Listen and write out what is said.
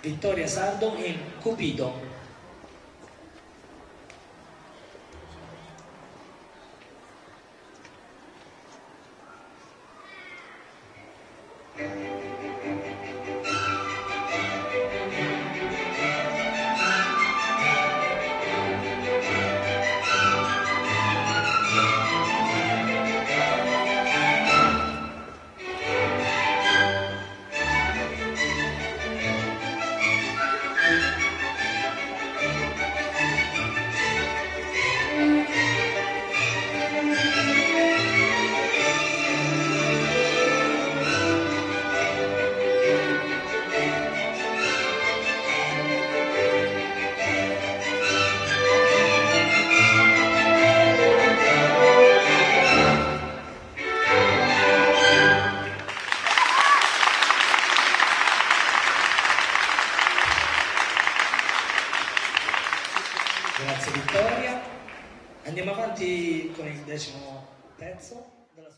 Vittoria Sardo in Cupido. Grazie Vittoria. Andiamo avanti con il 10° pezzo della